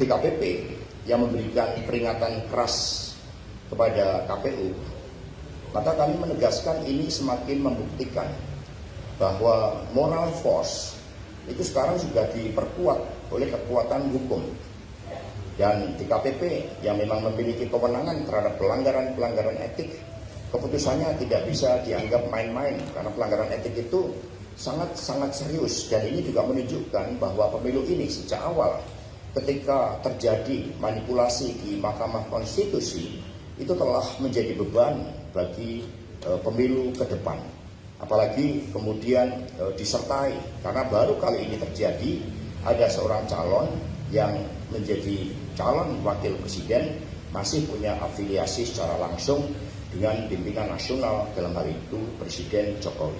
DKPP yang memberikan peringatan keras kepada KPU, maka kami menegaskan ini semakin membuktikan bahwa moral force itu sekarang sudah diperkuat oleh kekuatan hukum. Dan DKPP yang memang memiliki kewenangan terhadap pelanggaran-pelanggaran etik, keputusannya tidak bisa dianggap main-main karena pelanggaran etik itu sangat-sangat serius. Dan ini juga menunjukkan bahwa pemilu ini sejak awal ketika terjadi manipulasi di Mahkamah Konstitusi itu telah menjadi beban bagi pemilu ke depan. Apalagi kemudian disertai karena baru kali ini terjadi ada seorang calon yang menjadi calon wakil presiden masih punya afiliasi secara langsung dengan pimpinan nasional, dalam hal itu Presiden Jokowi.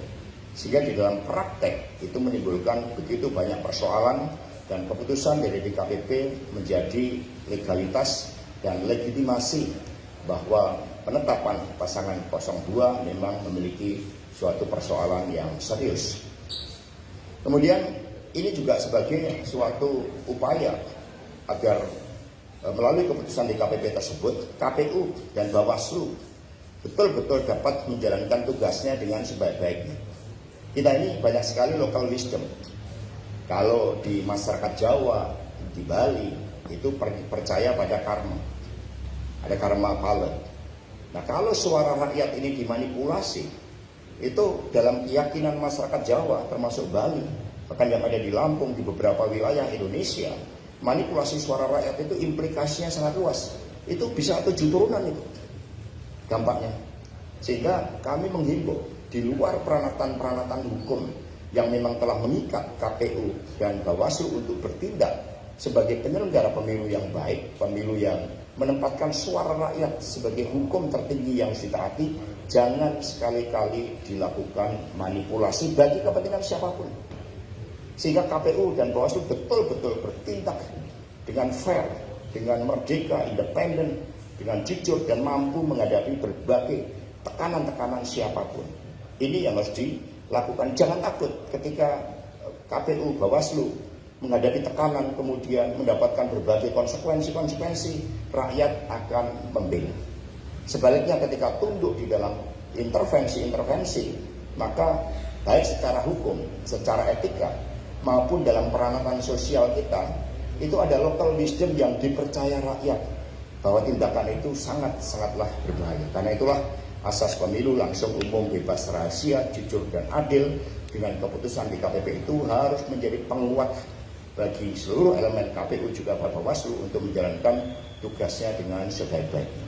Sehingga di dalam praktek itu menimbulkan begitu banyak persoalan dan keputusan dari DKPP menjadi legalitas dan legitimasi bahwa penetapan pasangan 02 memang memiliki suatu persoalan yang serius. Kemudian ini juga sebagai suatu upaya agar melalui keputusan DKPP tersebut KPU dan Bawaslu betul-betul dapat menjalankan tugasnya dengan sebaik-baiknya. Kita ini banyak sekali local wisdom. Kalau di masyarakat Jawa, di Bali itu percaya pada karma. Ada karma pala. Nah, kalau suara rakyat ini dimanipulasi, itu dalam keyakinan masyarakat Jawa termasuk Bali, bahkan yang ada di Lampung, di beberapa wilayah Indonesia, manipulasi suara rakyat itu implikasinya sangat luas. Itu bisa 7 turunan itu dampaknya. Sehingga kami menghimbau di luar peranatan-peranatan hukum yang memang telah mengikat KPU dan Bawaslu untuk bertindak sebagai penyelenggara pemilu yang baik, pemilu yang menempatkan suara rakyat sebagai hukum tertinggi yang harus ditaati, jangan sekali-kali dilakukan manipulasi bagi kepentingan siapapun. Sehingga KPU dan Bawaslu betul-betul bertindak dengan fair, dengan merdeka, independen, dengan jujur dan mampu menghadapi berbagai tekanan-tekanan siapapun. Ini yang harus dilakukan. Jangan takut ketika KPU, Bawaslu menghadapi tekanan kemudian mendapatkan berbagai konsekuensi, rakyat akan membela. Sebaliknya ketika tunduk di dalam intervensi, maka baik secara hukum, secara etika, maupun dalam peranatan sosial kita, itu ada local wisdom yang dipercaya rakyat bahwa tindakan itu sangat-sangatlah berbahaya. Karena itulah asas pemilu langsung, umum, bebas, rahasia, jujur dan adil dengan keputusan DKPP itu harus menjadi penguat bagi seluruh elemen KPU juga Bawaslu untuk menjalankan tugasnya dengan sebaik-baiknya.